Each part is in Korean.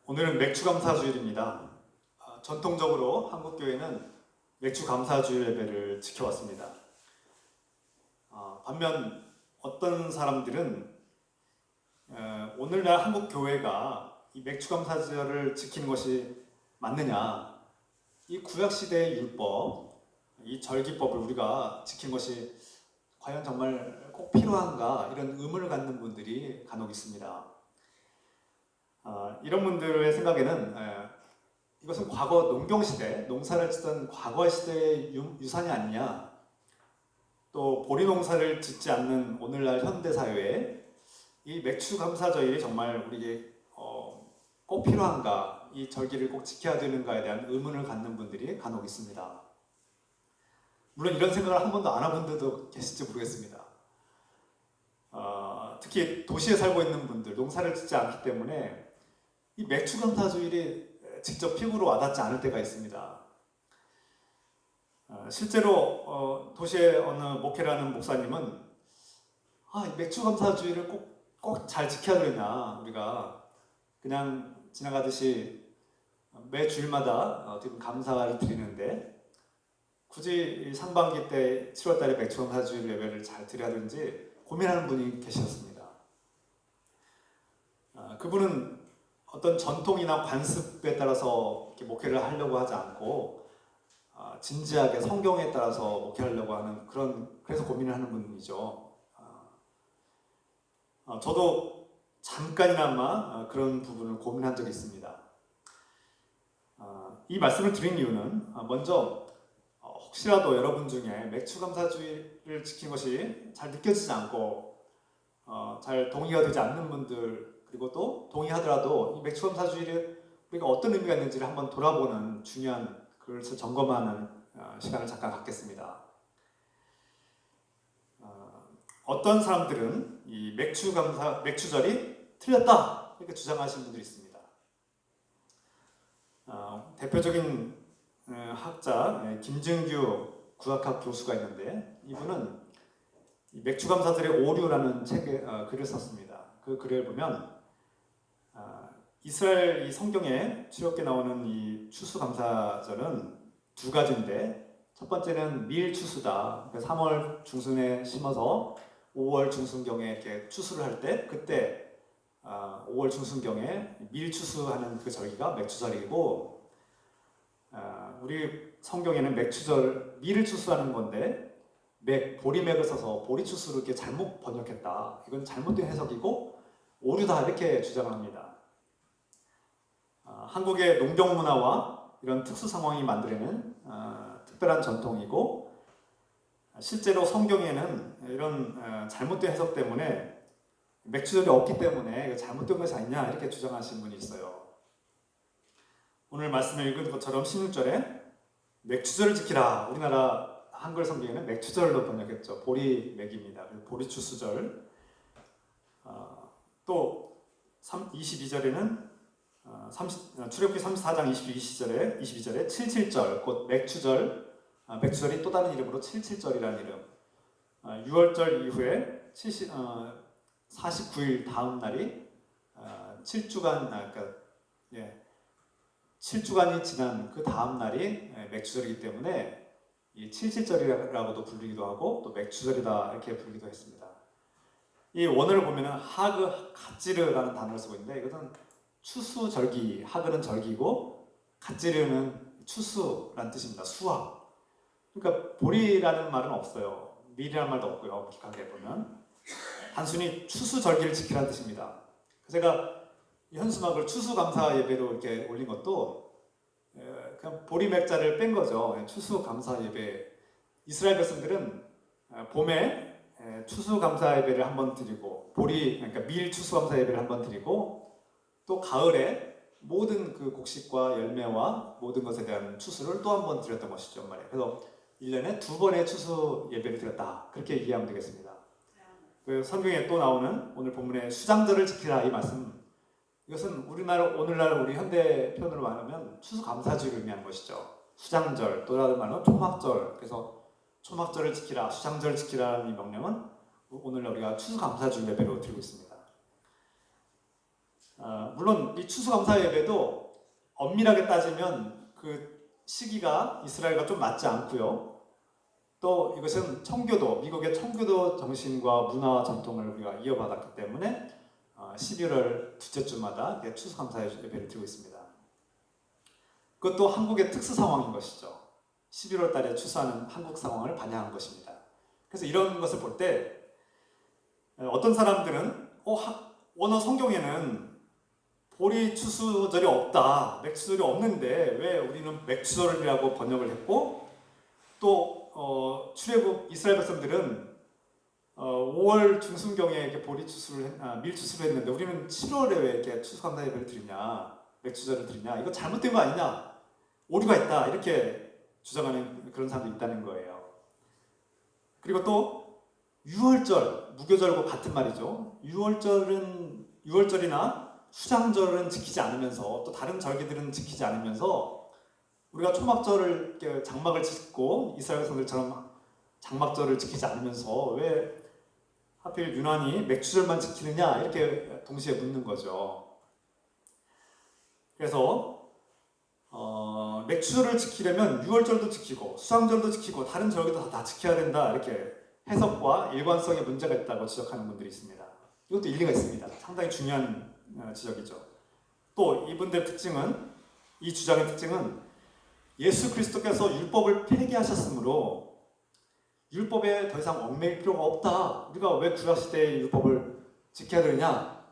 오늘은 맥주감사주일입니다. 전통적으로 한국교회는 맥주감사주일 예배를 지켜왔습니다. 반면 어떤 사람들은 오늘날 한국교회가 이 맥주감사절을 지키는 것이 맞느냐, 이 구약시대의 율법, 이 절기법을 우리가 지키는 것이 과연 정말 꼭 필요한가, 이런 의문을 갖는 분들이 간혹 있습니다. 이런 분들의 생각에는 이것은 과거 농경시대, 농사를 짓던 과거 시대의 유산이 아니냐, 또 보리 농사를 짓지 않는 오늘날 현대사회에 이 맥주감사절이 정말 우리에게 꼭 필요한가, 이 절기를 꼭 지켜야 되는가에 대한 의문을 갖는 분들이 간혹 있습니다. 물론 이런 생각을 한 번도 안 해본 분들도 계실지 모르겠습니다. 특히 도시에 살고 있는 분들, 농사를 짓지 않기 때문에 이 맥주감사주일이 직접 피부로 와닿지 않을 때가 있습니다. 실제로 도시의 어느 목회라는 목사님은 이 맥주감사주일을 꼭 잘 지켜야 되냐, 우리가 그냥 지나가듯이 매 주일마다 어떻게 감사를 드리는데 굳이 상반기 때 7월 달에 맥주감사주일 예배를 잘 드려야 되는지 고민하는 분이 계셨습니다. 그분은 어떤 전통이나 관습에 따라서 이렇게 목회를 하려고 하지 않고 진지하게 성경에 따라서 목회하려고 하는 그래서 고민을 하는 분이죠. 저도 잠깐이나마 그런 부분을 고민한 적이 있습니다. 이 말씀을 드린 이유는 먼저 혹시라도 여러분 중에 맥주감사주일을 지키는 것이 잘 느껴지지 않고 잘 동의가 되지 않는 분들, 그리고 또 동의하더라도 이 맥주감사주일이 우리가 어떤 의미가 있는지를 한번 돌아보는 중요한, 그것을 점검하는 시간을 잠깐 갖겠습니다. 어떤 사람들은 이 맥주절이 틀렸다 이렇게 주장하시는 분들이 있습니다. 대표적인 학자 김증규 구학학 교수가 있는데 이분은 맥주감사절의 오류라는 책에 글을 썼습니다. 그 글을 보면 이스라엘 이 성경에 출애굽기에 나오는 이 추수감사절은 두 가지인데, 첫 번째는 밀추수다. 3월 중순에 심어서 5월 중순경에 이렇게 추수를 할 때, 그때 5월 중순경에 밀추수하는 그 절기가 맥주절이고, 우리 성경에는 맥주절, 밀을 추수하는 건데 보리맥을 써서 보리추수로 이렇게 잘못 번역했다. 이건 잘못된 해석이고 오류다 이렇게 주장합니다. 한국의 농경 문화와 이런 특수 상황이 만들어낸 특별한 전통이고, 실제로 성경에는 이런 잘못된 해석 때문에 맥주절이 없기 때문에 잘못된 것이 아니냐 이렇게 주장하시는 분이 있어요. 오늘 말씀을 읽은 것처럼 16절에 맥주절을 지키라, 우리나라 한글 성경에는 맥주절로 번역했죠. 보리맥입니다. 보리추수절. 또 22절에는 출애굽기 34장 22절에 77절, 곧 맥주절, 맥주절이 또 다른 이름으로 77절이라는 이름. 6월절 이후에 49일 다음 날이 7주간, 그러니까 7주간이 지난 그 다음 날이 맥주절이기 때문에 이 77절이라고도 불리기도 하고 또 맥주절이다 이렇게 불리기도 했습니다. 이 원어를 보면은 갓지르라는 단어를 쓰고 있는데, 이것은 추수절기, 하그는 절기고 갓지르는 추수라는 뜻입니다. 수확. 그러니까 보리라는 말은 없어요. 밀이라는 말도 없고요. 기하게 보면 단순히 추수절기를 지키라는 뜻입니다. 제가 현수막을 추수감사 예배로 이렇게 올린 것도 그냥 보리맥자를 뺀 거죠. 추수감사 예배. 이스라엘 백성들은 봄에 추수감사 예배를 한번 드리고, 그러니까 밀 추수감사 예배를 한번 드리고, 또 가을에 모든 그 곡식과 열매와 모든 것에 대한 추수를 또 한 번 드렸던 것이죠. 말이에요. 그래서 1년에 2번의 추수 예배를 드렸다. 그렇게 이해하면 되겠습니다. 그 성경에 또 나오는 오늘 본문의 수장절을 지키라 이 말씀, 이것은 오늘날 우리 현대 표현으로 말하면 추수감사주를 의미하는 것이죠. 수장절, 또 다른 말로 초막절. 그래서 초막절을 지키라, 수장절을 지키라는 이 명령은 오늘날 우리가 추수감사주 예배로 드리고 있습니다. 물론 이 추수감사 예배도 엄밀하게 따지면 그 시기가 이스라엘과 좀 맞지 않고요. 또 이것은 청교도, 미국의 청교도 정신과 문화와 전통을 우리가 이어받았기 때문에 11월 둘째 주마다 추수감사 예배를 드리고 있습니다. 그것도 한국의 특수 상황인 것이죠. 11월 달에 추수하는 한국 상황을 반영한 것입니다. 그래서 이런 것을 볼 때 어떤 사람들은 원어 성경에는 보리 추수절이 없다, 맥추절이 없는데 왜 우리는 맥추절이라고 번역을 했고, 또 출애굽 이스라엘 백성들은 5월 중순경에 이렇게 밀 추수를 했는데 우리는 7월에 왜 이렇게 추수감사 예배를 드리냐, 맥추절을 드리냐, 이거 잘못된 거 아니냐, 오류가 있다, 이렇게 주장하는 그런 사람도 있다는 거예요. 그리고 또 유월절, 무교절과 같은 말이죠. 유월절이나 수장절은 지키지 않으면서, 또 다른 절기들은 지키지 않으면서 우리가 초막절을 장막을 짓고 이스라엘 백성들처럼 장막절을 지키지 않으면서 왜 하필 유난히 맥추절만 지키느냐, 이렇게 동시에 묻는 거죠. 그래서 맥추절을 지키려면 유월절도 지키고 수장절도 지키고 다른 절기도 다 지켜야 된다, 이렇게 해석과 일관성에 문제가 있다고 지적하는 분들이 있습니다. 이것도 일리가 있습니다. 상당히 중요한 지적이죠. 또 이분들의 특징은, 이 주장의 특징은 예수 그리스도께서 율법을 폐기하셨으므로 율법에 더 이상 얽매일 필요가 없다, 우리가 왜 구약시대의 율법을 지켜야 되느냐,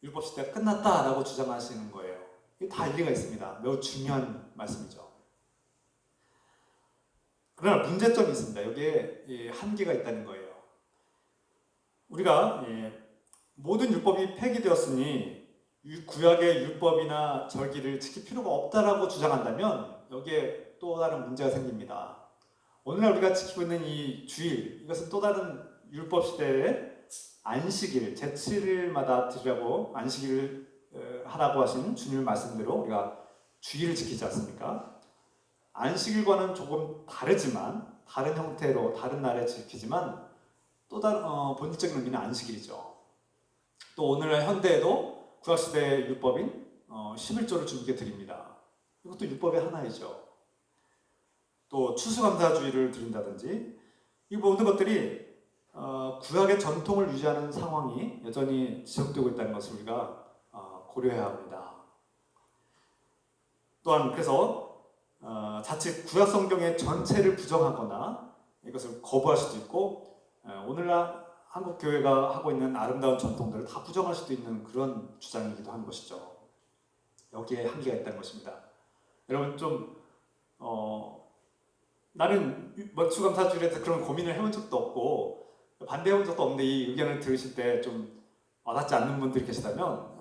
율법시대가 끝났다라고 주장하시는 거예요. 이게 다 일리가 있습니다. 매우 중요한 말씀이죠. 그러나 문제점이 있습니다. 여기에 한계가 있다는 거예요. 우리가 모든 율법이 폐기되었으니 구약의 율법이나 절기를 지킬 필요가 없다라고 주장한다면 여기에 또 다른 문제가 생깁니다. 오늘날 우리가 지키고 있는 이 주일, 이것은 또 다른 율법 시대의 안식일, 제7일마다 드리라고 안식일을 하라고 하신 주님의 말씀대로 우리가 주일을 지키지 않습니까? 안식일과는 조금 다르지만, 다른 형태로 다른 날에 지키지만 또 다른 본질적인 의미는 안식일이죠. 또 오늘날 현대에도 구약시대의 율법인 11조를 주님께 드립니다. 이것도 율법의 하나이죠. 또 추수감사주의를 드린다든지, 이 모든 것들이 구약의 전통을 유지하는 상황이 여전히 지속되고 있다는 것을 우리가 고려해야 합니다. 또한 그래서 자칫 구약 성경의 전체를 부정하거나 이것을 거부할 수도 있고, 오늘날 한국 교회가 하고 있는 아름다운 전통들을 다 부정할 수도 있는 그런 주장이기도 한 것이죠. 여기에 한계가 있다는 것입니다. 여러분 좀 나는 추수감사주일에 대해서 그런 고민을 해본 적도 없고 반대해본 적도 없는데 이 의견을 들으실 때 좀 와닿지 않는 분들이 계시다면,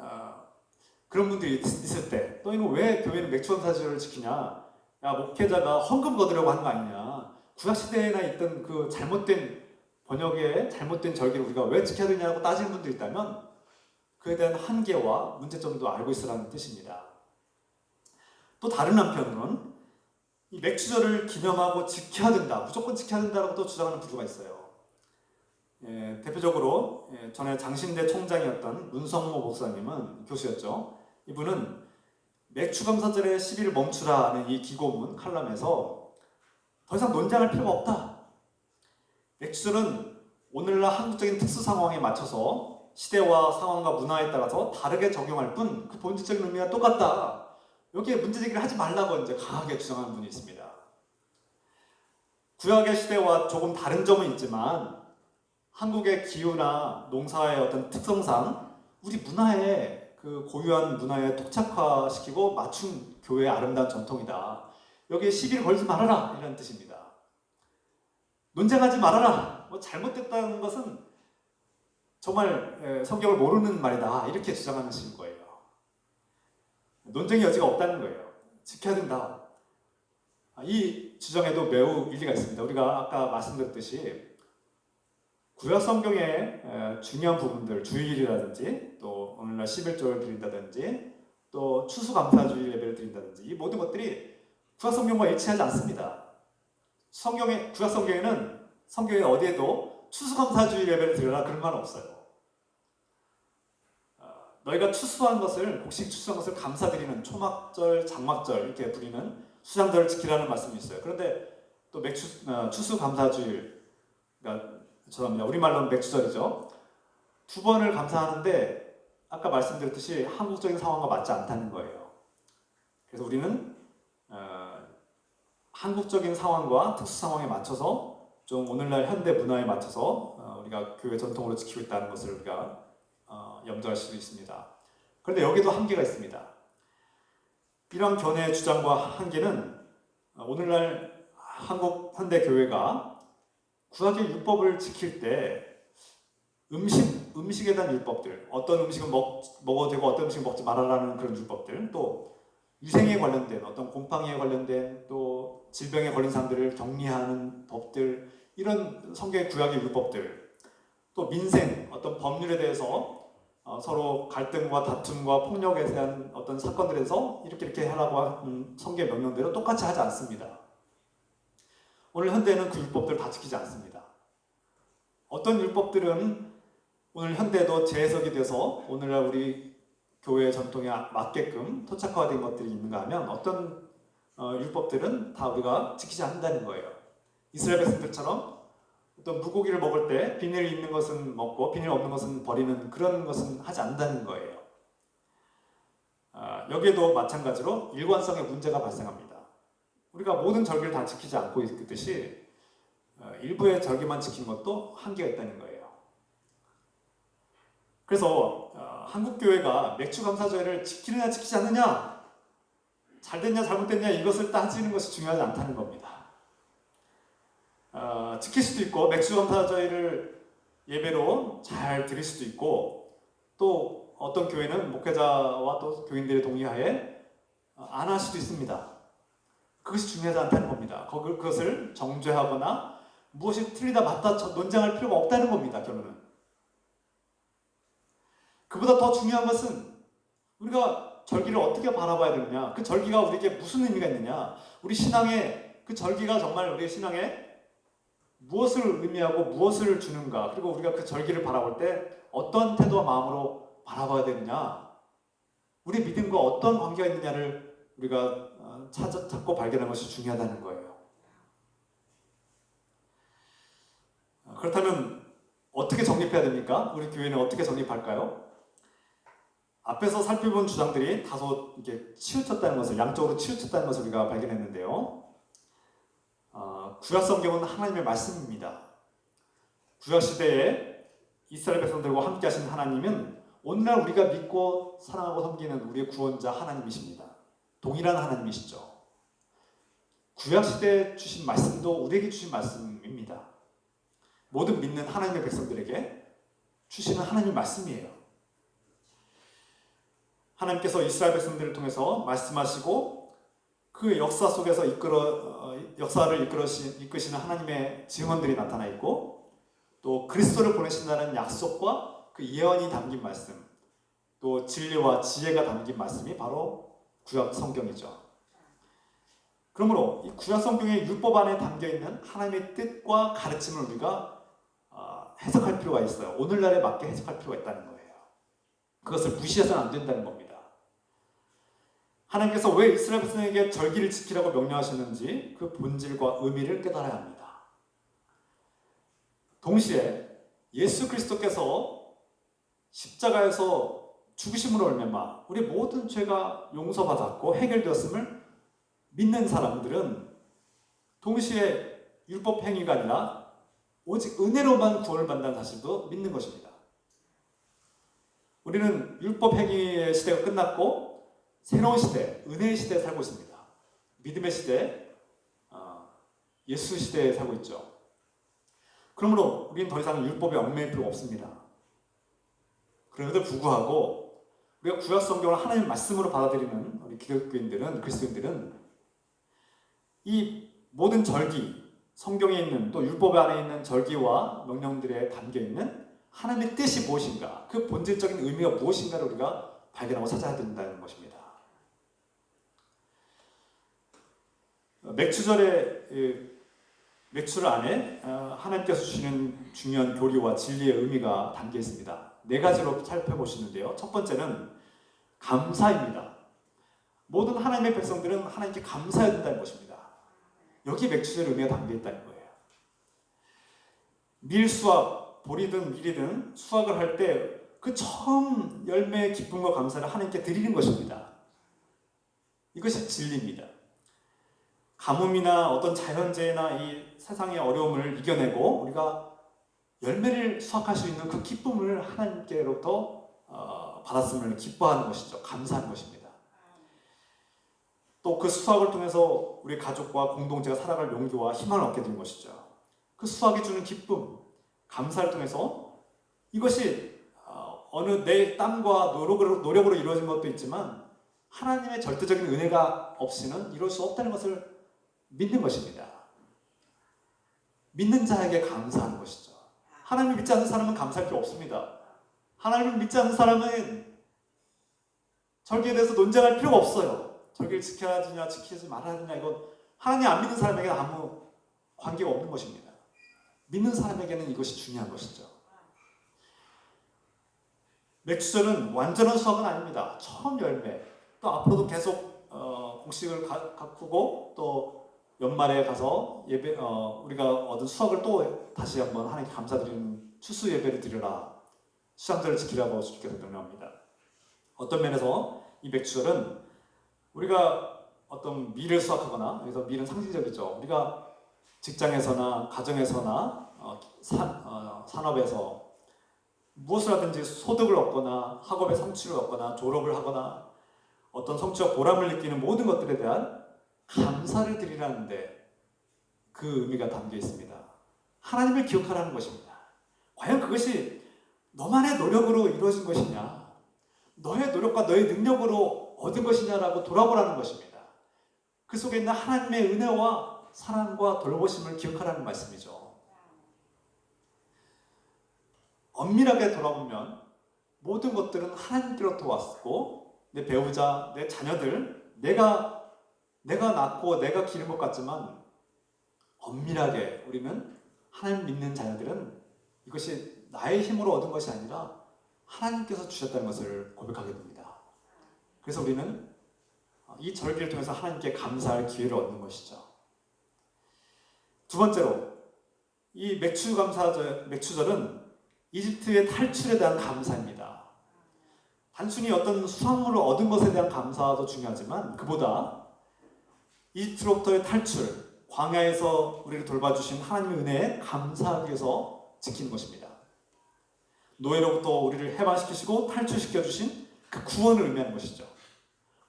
그런 분들이 있을 때, 또 이거 왜 교회는 맥추감사주일을 지키냐, 야 목회자가 헌금 거두려고 하는 거 아니냐, 구약시대에나 있던 그 잘못된 번역의 잘못된 절기를 우리가 왜 지켜야 되냐고 따지는 분들이 있다면 그에 대한 한계와 문제점도 알고 있으라는 뜻입니다. 또 다른 한편으로는 이 맥추절을 기념하고 지켜야 된다, 무조건 지켜야 된다라고 또 주장하는 부류가 있어요. 대표적으로 전에 장신대 총장이었던 문성모 목사님은, 교수였죠. 이분은 맥추감사절에 10일 멈추라는 이 기고문 칼럼에서 더 이상 논쟁할 필요가 없다, 맥추절은 오늘날 한국적인 특수 상황에 맞춰서 시대와 상황과 문화에 따라서 다르게 적용할 뿐 그 본질적인 의미가 똑같다, 여기에 문제제기를 하지 말라고 이제 강하게 주장하는 분이 있습니다. 구약의 시대와 조금 다른 점은 있지만 한국의 기후나 농사의 어떤 특성상 우리 문화에, 그 고유한 문화에 토착화시키고 맞춘 교회의 아름다운 전통이다, 여기에 시비를 걸지 말아라, 이런 뜻입니다. 논쟁하지 말아라, 잘못됐다는 것은 정말 성경을 모르는 말이다, 이렇게 주장하시는 거예요. 논쟁의 여지가 없다는 거예요. 지켜야 된다. 이 주장에도 매우 일리가 있습니다. 우리가 아까 말씀드렸듯이 구약 성경의 중요한 부분들, 주일이라든지 또 오늘날 11조를 드린다든지 또 추수감사주일 예배를 드린다든지, 이 모든 것들이 구약 성경과 일치하지 않습니다. 구약 성경에는 성경에 어디에도 추수감사주일 예배를 드려라 그런 건 없어요. 너희가 추수한 것을 곡식 추수한 것을 감사드리는 초막절, 장막절 이렇게 부리는 수장절을 지키라는 말씀이 있어요. 그런데 또 추수감사주일, 그러니까 죄송합니다. 우리말로는 맥주절이죠. 두 번을 감사하는데 아까 말씀드렸듯이 한국적인 상황과 맞지 않다는 거예요. 그래서 우리는 한국적인 상황과 특수 상황에 맞춰서 좀 오늘날 현대 문화에 맞춰서 우리가 교회 전통으로 지키고 있다는 것을 우리가 염두할 수 있습니다. 그런데 여기도 한계가 있습니다. 이런 견해의 주장과 한계는 오늘날 한국 현대 교회가 구약의 율법을 지킬 때 음식에 대한 율법들, 어떤 음식은 먹어도 되고 어떤 음식은 먹지 말아라는 그런 율법들, 또 위생에 관련된 어떤 곰팡이에 관련된 또 질병에 걸린 사람들을 격리하는 법들, 이런 성경의 구약의 율법들, 또 민생, 어떤 법률에 대해서 서로 갈등과 다툼과 폭력에 대한 어떤 사건들에서 이렇게 하라고 하는 성경의 명령대로 똑같이 하지 않습니다. 오늘 현대는 그 율법들을 다 지키지 않습니다. 어떤 율법들은 오늘 현대도 재해석이 돼서 오늘날 우리 교회 전통에 맞게끔 토착화된 것들이 있는가 하면 어떤 율법들은 다 우리가 지키지 않는다는 거예요. 이스라엘 백성들처럼 어떤 물고기를 먹을 때 비늘 있는 것은 먹고 비늘 없는 것은 버리는 그런 것은 하지 않는다는 거예요. 여기에도 마찬가지로 일관성의 문제가 발생합니다. 우리가 모든 절기를 다 지키지 않고 있듯이 일부의 절기만 지키는 것도 한계가 있다는 거예요. 그래서 한국 교회가 맥주감사절을 지키느냐 지키지 않느냐, 잘됐냐 잘못됐냐 이것을 따지는 것이 중요하지 않다는 겁니다. 지킬 수도 있고 맥주감사절을 예배로 잘 드릴 수도 있고, 또 어떤 교회는 목회자와 또 교인들의 동의하에 안 할 수도 있습니다. 그것이 중요하지 않다는 겁니다. 그것을 정죄하거나 무엇이 틀리다 맞다 논쟁할 필요가 없다는 겁니다. 결론은. 그보다 더 중요한 것은 우리가 절기를 어떻게 바라봐야 되느냐, 그 절기가 우리에게 무슨 의미가 있느냐, 우리 신앙에 그 절기가 정말 우리의 신앙에 무엇을 의미하고 무엇을 주는가, 그리고 우리가 그 절기를 바라볼 때 어떤 태도와 마음으로 바라봐야 되느냐, 우리 믿음과 어떤 관계가 있느냐를 우리가 찾고 발견하는 것이 중요하다는 거예요. 그렇다면 어떻게 정립해야 됩니까? 우리 교회는 어떻게 정립할까요? 앞에서 살펴본 주장들이 다소 이렇게 치우쳤다는 것을, 양쪽으로 치우쳤다는 것을 우리가 발견했는데요. 구약 성경은 하나님의 말씀입니다. 구약 시대에 이스라엘 백성들과 함께 하신 하나님은 오늘날 우리가 믿고 사랑하고 섬기는 우리의 구원자 하나님이십니다. 동일한 하나님이시죠. 구약 시대에 주신 말씀도 우리에게 주신 말씀입니다. 모든 믿는 하나님의 백성들에게 주시는 하나님의 말씀이에요. 하나님께서 이스라엘 백성들을 통해서 말씀하시고 그 역사 속에서 역사를 이끄시는 하나님의 증언들이 나타나 있고, 또 그리스도를 보내신다는 약속과 그 예언이 담긴 말씀, 또 진리와 지혜가 담긴 말씀이 바로 구약 성경이죠. 그러므로 이 구약 성경의 율법 안에 담겨있는 하나님의 뜻과 가르침을 우리가 해석할 필요가 있어요. 오늘날에 맞게 해석할 필요가 있다는 거예요. 그것을 무시해서는 안 된다는 겁니다. 하나님께서 왜 이스라엘 백성에게 절기를 지키라고 명령하셨는지 그 본질과 의미를 깨달아야 합니다. 동시에 예수 그리스도께서 십자가에서 죽으심으로 말미암아 우리 모든 죄가 용서받았고 해결되었음을 믿는 사람들은 동시에 율법 행위가 아니라 오직 은혜로만 구원을 받는다는 사실도 믿는 것입니다. 우리는 율법 행위의 시대가 끝났고 새로운 시대, 은혜의 시대에 살고 있습니다. 믿음의 시대, 예수 시대에 살고 있죠. 그러므로 우리는 더 이상 율법에 얽매일 필요가 없습니다. 그럼에도 불구하고 우리가 구약 성경을 하나님의 말씀으로 받아들이는 우리 기독교인들은, 그리스도인들은 이 모든 절기, 성경에 있는 또 율법 안에 있는 절기와 명령들에 담겨있는 하나님의 뜻이 무엇인가, 그 본질적인 의미가 무엇인가를 우리가 발견하고 찾아야 된다는 것입니다. 맥주절의 맥주 안에 하나님께서 주시는 중요한 교리와 진리의 의미가 담겨 있습니다. 네 가지로 살펴보시는데요. 첫 번째는 감사입니다. 모든 하나님의 백성들은 하나님께 감사해야 된다는 것입니다. 여기 맥주절의 의미가 담겨 있다는 거예요. 밀수확, 보리든 밀이든 수확을 할 때 그 처음 열매의 기쁨과 감사를 하나님께 드리는 것입니다. 이것이 진리입니다. 가뭄이나 어떤 자연재해나 이 세상의 어려움을 이겨내고 우리가 열매를 수확할 수 있는 그 기쁨을 하나님께로부터 받았음을 기뻐하는 것이죠. 감사하는 것입니다. 또 그 수확을 통해서 우리 가족과 공동체가 살아갈 용기와 희망을 얻게 된 것이죠. 그 수확이 주는 기쁨, 감사를 통해서 이것이 어느 내 땀과 노력으로 이루어진 것도 있지만 하나님의 절대적인 은혜가 없이는 이룰 수 없다는 것을 믿는 것입니다. 믿는 자에게 감사하는 것이죠. 하나님을 믿지 않는 사람은 감사할 게 없습니다. 하나님을 믿지 않는 사람은 절기에 대해서 논쟁할 필요가 없어요. 절기를 지켜야 되냐 지키지 말아야 되냐 이건 하나님 안 믿는 사람에게는 아무 관계가 없는 것입니다. 믿는 사람에게는 이것이 중요한 것이죠. 맥주절은 완전한 수확은 아닙니다. 처음 열매. 또 앞으로도 계속 곡식을 가꾸고 또 연말에 가서 예배 우리가 얻은 수확을 또 다시 한번 하나님께 감사드리는 추수 예배를 드리라. 수장절을 지키라고 주께서 명령합니다. 어떤 면에서 이 맥주절은 우리가 어떤 밀을 수확하거나 여기서 밀은 상징적이죠. 우리가 직장에서나 가정에서나 산업에서 무엇을 하든지 소득을 얻거나 학업의 성취를 얻거나 졸업을 하거나 어떤 성취와 보람을 느끼는 모든 것들에 대한 감사를 드리라는데 그 의미가 담겨 있습니다. 하나님을 기억하라는 것입니다. 과연 그것이 너만의 노력으로 이루어진 것이냐 너의 노력과 너의 능력으로 얻은 것이냐라고 돌아보라는 것입니다. 그 속에 있는 하나님의 은혜와 사랑과 돌보심을 기억하라는 말씀이죠. 엄밀하게 돌아보면 모든 것들은 하나님께로부터 왔고 내 배우자, 내 자녀들, 내가 낳고 내가 기른 것 같지만 엄밀하게 우리는 하나님 믿는 자녀들은 이것이 나의 힘으로 얻은 것이 아니라 하나님께서 주셨다는 것을 고백하게 됩니다. 그래서 우리는 이 절기를 통해서 하나님께 감사할 기회를 얻는 것이죠. 두 번째로 이 맥주절은 이집트의 탈출에 대한 감사입니다. 단순히 어떤 수확물을 얻은 것에 대한 감사도 중요하지만 그보다 이집트로부터의 탈출, 광야에서 우리를 돌봐주신 하나님의 은혜에 감사하기 위해서 지키는 것입니다. 노예로부터 우리를 해방시키시고 탈출시켜주신 그 구원을 의미하는 것이죠.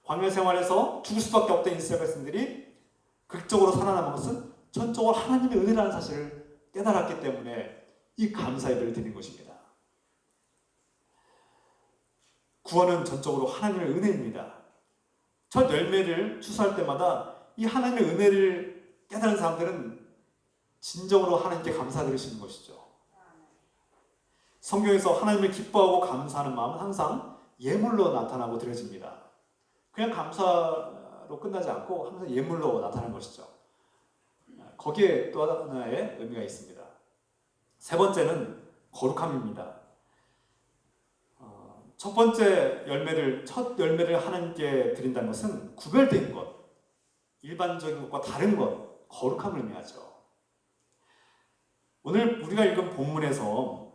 광야 생활에서 죽을 수밖에 없던 이스라엘 백성들이 극적으로 살아남은 것은 전적으로 하나님의 은혜라는 사실을 깨달았기 때문에 이 감사 예배를 드리는 것입니다. 구원은 전적으로 하나님의 은혜입니다. 첫 열매를 추수할 때마다 이 하나님의 은혜를 깨달은 사람들은 진정으로 하나님께 감사드리시는 것이죠. 성경에서 하나님을 기뻐하고 감사하는 마음은 항상 예물로 나타나고 드려집니다. 그냥 감사로 끝나지 않고 항상 예물로 나타나는 것이죠. 거기에 또 하나의 의미가 있습니다. 세 번째는 거룩함입니다. 첫 열매를 하나님께 드린다는 것은 구별된 것, 일반적인 것과 다른 것, 거룩함을 의미하죠. 오늘 우리가 읽은 본문에서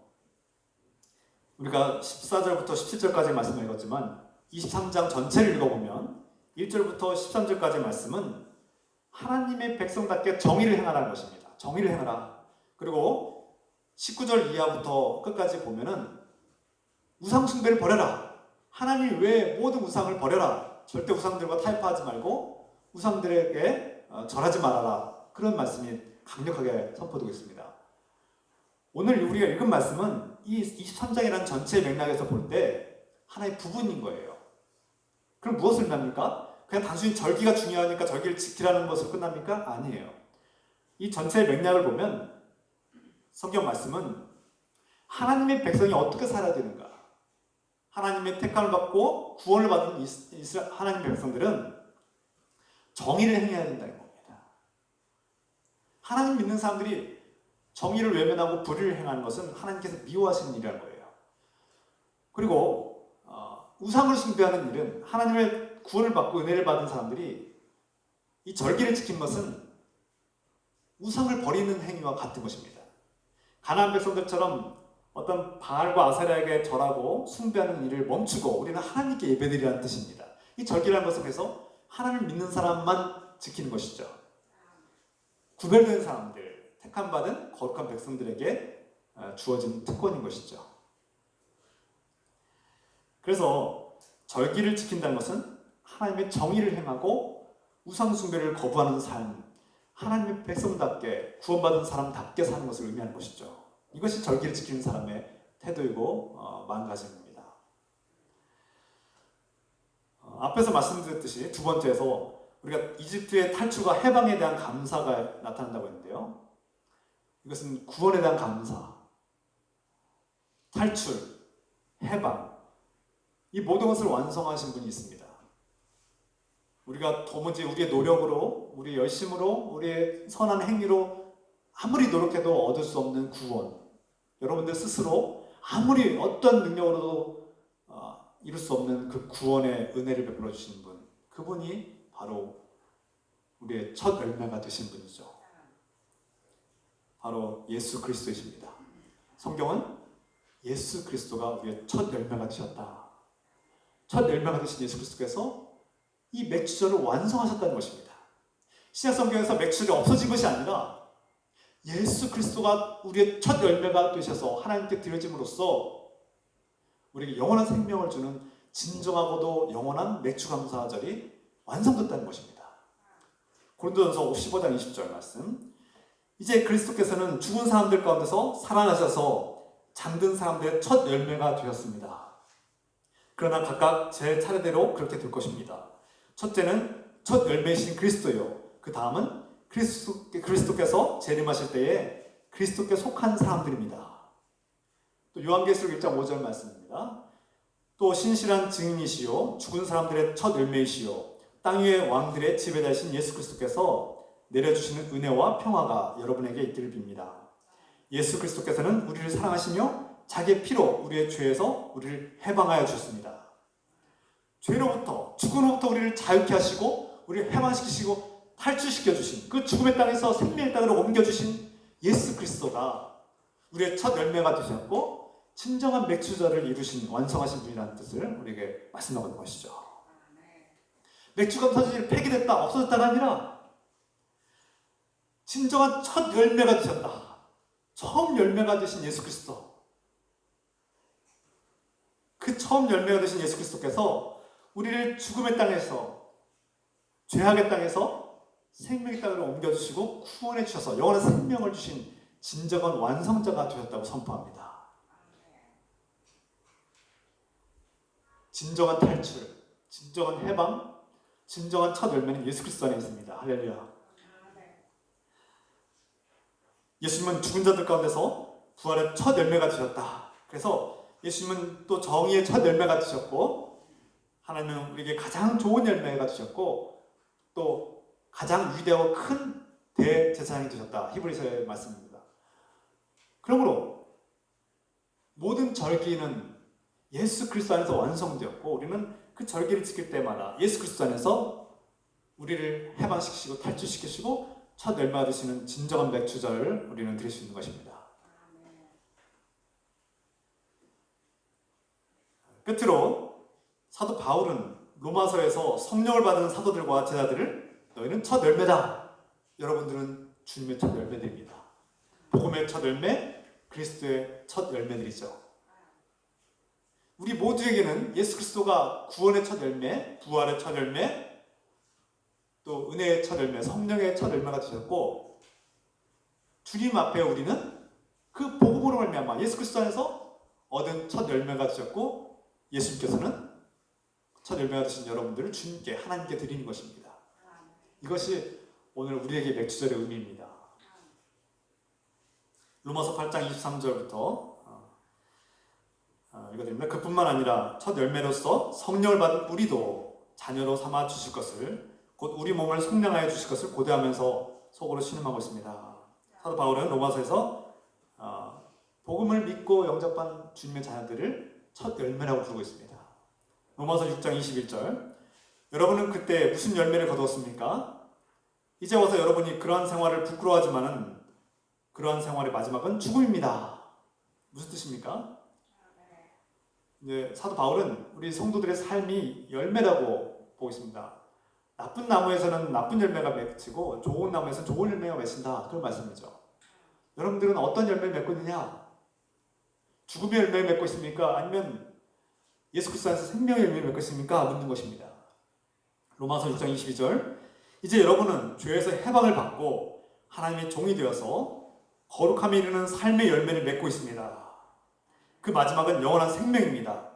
우리가 14절부터 17절까지 말씀을 읽었지만 23장 전체를 읽어보면 1절부터 13절까지의 말씀은 하나님의 백성답게 정의를 행하라는 것입니다. 정의를 행하라. 그리고 19절 이하부터 끝까지 보면은 우상 숭배를 버려라. 하나님 외에 모든 우상을 버려라. 절대 우상들과 타협하지 말고 우상들에게 절하지 말아라. 그런 말씀이 강력하게 선포되고 있습니다. 오늘 우리가 읽은 말씀은 이 23장이라는 전체 맥락에서 볼 때 하나의 부분인 거예요. 그럼 무엇을 의미합니까? 그냥 단순히 절기가 중요하니까 절기를 지키라는 것으로 끝납니까? 아니에요. 이 전체의 맥락을 보면 성경 말씀은 하나님의 백성이 어떻게 살아야 되는가? 하나님의 택함을 받고 구원을 받은 하나님의 백성들은 정의를 행해야 된다는 겁니다. 하나님 믿는 사람들이 정의를 외면하고 불의를 행하는 것은 하나님께서 미워하시는 일이라는 거예요. 그리고 우상을 숭배하는 일은 하나님의 구원을 받고 은혜를 받은 사람들이 이 절기를 지킨 것은 우상을 버리는 행위와 같은 것입니다. 가나안 백성들처럼 어떤 바알과 아세라에게 절하고 숭배하는 일을 멈추고 우리는 하나님께 예배드리라는 뜻입니다. 이 절기라는 것은 그래서 하나님을 믿는 사람만 지키는 것이죠. 구별된 사람들, 택함받은 거룩한 백성들에게 주어진 특권인 것이죠. 그래서 절기를 지킨다는 것은 하나님의 정의를 행하고 우상 숭배를 거부하는 삶, 하나님의 백성답게 구원받은 사람답게 사는 것을 의미하는 것이죠. 이것이 절기를 지키는 사람의 태도이고 마음가짐입니다. 앞에서 말씀드렸듯이 두 번째에서 우리가 이집트의 탈출과 해방에 대한 감사가 나타난다고 했는데요. 이것은 구원에 대한 감사, 탈출, 해방, 이 모든 것을 완성하신 분이 있습니다. 우리가 도무지 우리의 노력으로, 우리의 열심으로, 우리의 선한 행위로 아무리 노력해도 얻을 수 없는 구원, 여러분들 스스로 아무리 어떤 능력으로도 이룰 수 없는 그 구원의 은혜를 베풀어 주신 분, 그분이 바로 우리의 첫 열매가 되신 분이죠. 바로 예수 그리스도이십니다. 성경은 예수 그리스도가 우리의 첫 열매가 되셨다. 첫 열매가 되신 예수 그리스도께서 이 맥주절을 완성하셨다는 것입니다. 신약 성경에서 맥주절이 없어진 것이 아니라 예수 그리스도가 우리의 첫 열매가 되셔서 하나님께 드려짐으로써 우리에게 영원한 생명을 주는 진정하고도 영원한 맥주 감사절이 완성됐다는 것입니다. 고린도전서 15장 20절 말씀. 이제 그리스도께서는 죽은 사람들 가운데서 살아나셔서 잠든 사람들의 첫 열매가 되셨습니다. 그러나 각각 제 차례대로 그렇게 될 것입니다. 첫째는 첫 열매이신 그리스도요. 그 다음은 그리스도께서 재림하실 때에 그리스도께 속한 사람들입니다. 또 요한계시록 1장 5절 말씀입니다. 또 신실한 증인이시요 죽은 사람들의 첫 열매이시요 땅 위의 왕들의 지배자이신 예수 그리스도께서 내려주시는 은혜와 평화가 여러분에게 있기를 빕니다. 예수 그리스도께서는 우리를 사랑하시며 자기의 피로 우리의 죄에서 우리를 해방하여 주셨습니다. 죄로부터, 죽음으로부터 우리를 자유케 하시고 우리를 해방시키시고 탈출시켜 주신 그 죽음의 땅에서 생명의 땅으로 옮겨주신 예수 그리스도가 우리의 첫 열매가 되셨고 진정한 맥주절을 이루신 완성하신 분이라는 뜻을 우리에게 말씀하고 있는 것이죠. 맥주감사절이 폐기됐다, 없어졌다가 아니라 진정한 첫 열매가 되셨다. 처음 열매가 되신 예수 그리스도. 그 처음 열매가 되신 예수 그리스도께서 우리를 죽음의 땅에서, 죄악의 땅에서 생명의 땅으로 옮겨주시고 구원해 주셔서 영원한 생명을 주신 진정한 완성자가 되셨다고 선포합니다. 진정한 탈출, 진정한 해방, 진정한 첫 열매는 예수 그리스도 안에 있습니다. 할렐루야. 예수님은 죽은 자들 가운데서 부활의 첫 열매가 되셨다. 그래서 예수님은 또 정의의 첫 열매가 되셨고 하나님은 우리에게 가장 좋은 열매가 되셨고 또 가장 위대하고 큰 대제사장이 되셨다. 히브리서의 말씀입니다. 그러므로 모든 절기는 예수 그리스도 안에서 완성되었고 우리는 그 절기를 지킬 때마다 예수 그리스도 안에서 우리를 해방시키시고 탈출시키시고 첫 열매가 되시는 진정한 맥주절을 우리는 드릴 수 있는 것입니다. 끝으로 사도 바울은 로마서에서 성령을 받은 사도들과 제자들을 너희는 첫 열매다. 여러분들은 주님의 첫 열매들입니다. 복음의 첫 열매, 그리스도의 첫 열매들이죠. 우리 모두에게는 예수 그리스도가 구원의 첫 열매, 부활의 첫 열매, 또 은혜의 첫 열매, 성령의 첫 열매가 되셨고 주님 앞에 우리는 그 복음으로 말미암아 예수 그리스도 안에서 얻은 첫 열매가 되셨고 예수님께서는 첫 열매가 되신 여러분들을 주님께 하나님께 드리는 것입니다. 이것이 오늘 우리에게 맥주절의 의미입니다. 로마서 8장 23절부터 읽어드립니다. 그뿐만 아니라 첫 열매로서 성령을 받은 우리도 자녀로 삼아 주실 것을 곧 우리 몸을 속량하여 주실 것을 고대하면서 속으로 신음하고 있습니다. 사도 바울은 로마서에서 복음을 믿고 영접한 주님의 자녀들을 첫 열매라고 부르고 있습니다. 로마서 6장 21절. 여러분은 그때 무슨 열매를 거두었습니까? 이제 와서 여러분이 그러한 생활을 부끄러워하지만은 그러한 생활의 마지막은 죽음입니다. 무슨 뜻입니까? 사도 바울은 우리 성도들의 삶이 열매라고 보고 있습니다. 나쁜 나무에서는 나쁜 열매가 맺히고 좋은 나무에서는 좋은 열매가 맺힌다. 그런 말씀이죠. 여러분들은 어떤 열매를 맺고 있느냐? 죽음의 열매를 맺고 있습니까? 아니면 예수 그리스도 안에서 생명의 열매를 맺고 있습니까? 묻는 것입니다. 로마서 6장 22절. 이제 여러분은 죄에서 해방을 받고 하나님의 종이 되어서 거룩함에 이르는 삶의 열매를 맺고 있습니다. 그 마지막은 영원한 생명입니다.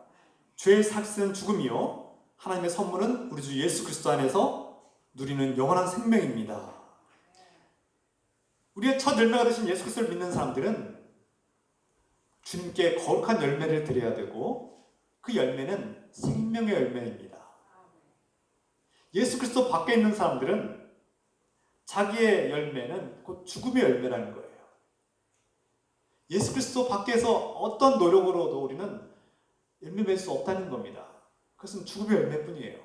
죄의 삭스는 죽음이요 하나님의 선물은 우리 주 예수 그리스도 안에서 누리는 영원한 생명입니다. 우리의 첫 열매가 되신 예수 그리스도를 믿는 사람들은 주님께 거룩한 열매를 드려야 되고 그 열매는 생명의 열매입니다. 예수 그리스도 밖에 있는 사람들은 자기의 열매는 곧 죽음의 열매라는 거예요. 예수 그리스도 밖에서 어떤 노력으로도 우리는 열매 맺을 수 없다는 겁니다. 그것은 죽음의 열매뿐이에요.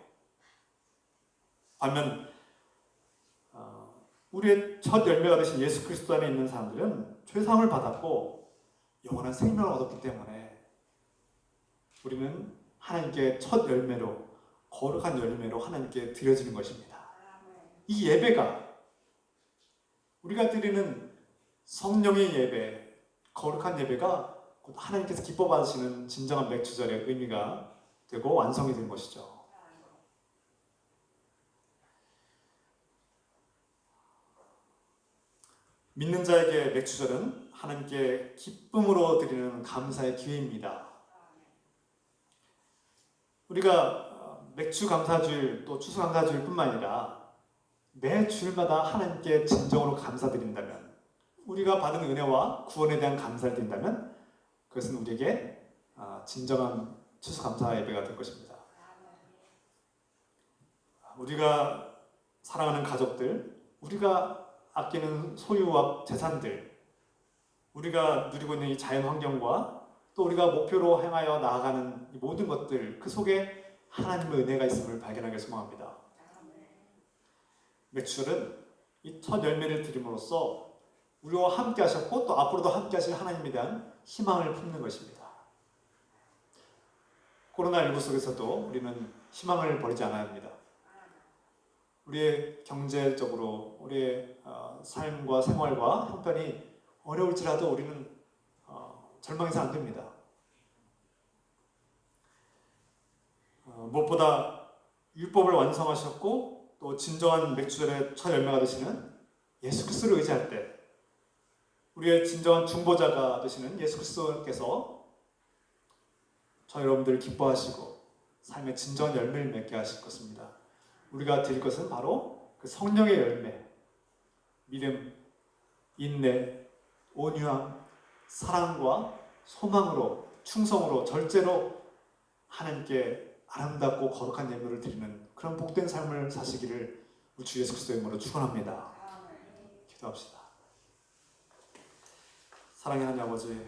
반면 우리의 첫 열매가 되신 예수 그리스도 안에 있는 사람들은 죄사함을 받았고 영원한 생명을 얻었기 때문에 우리는 하나님께 첫 열매로 거룩한 열매로 하나님께 드려지는 것입니다. 이 예배가 우리가 드리는 성령의 예배, 거룩한 예배가 곧 하나님께서 기뻐 받으시는 진정한 맥주절의 의미가 되고 완성이 된 것이죠. 믿는 자에게 맥주절은 하나님께 기쁨으로 드리는 감사의 기회입니다. 우리가 맥주 감사주일 또 추수 감사주일 뿐만 아니라 매 주일마다 하나님께 진정으로 감사드린다면, 우리가 받은 은혜와 구원에 대한 감사를 드린다면 그것은 우리에게 진정한 추수 감사 예배가 될 것입니다. 우리가 사랑하는 가족들, 우리가 아끼는 소유와 재산들, 우리가 누리고 있는 이 자연 환경과 또 우리가 목표로 향하여 나아가는 이 모든 것들, 그 속에 하나님의 은혜가 있음을 발견하길 소망합니다. 맥주절은 이 첫 열매를 드림으로써 우리와 함께 하셨고 또 앞으로도 함께 하실 하나님에 대한 희망을 품는 것입니다. 코로나19 속에서도 우리는 희망을 버리지 않아야 합니다. 우리의 경제적으로 우리의 삶과 생활과 형편이 어려울지라도 우리는 절망해서 안 됩니다. 무엇보다 율법을 완성하셨고 또 진정한 맥주절의 첫 열매가 되시는 예수 그리스도를 의지할 때 우리의 진정한 중보자가 되시는 예수 그리스도께서 저 여러분들을 기뻐하시고 삶의 진정한 열매를 맺게 하실 것입니다. 우리가 드릴 것은 바로 그 성령의 열매, 믿음, 인내, 온유함, 사랑과 소망으로, 충성으로, 절제로 하나님께 아름답고 거룩한 예물을 드리는 그런 복된 삶을 사시기를 우리 주 예수 그리스도의 이름으로 축원합니다. 기도합시다. 사랑의 하나님 아버지,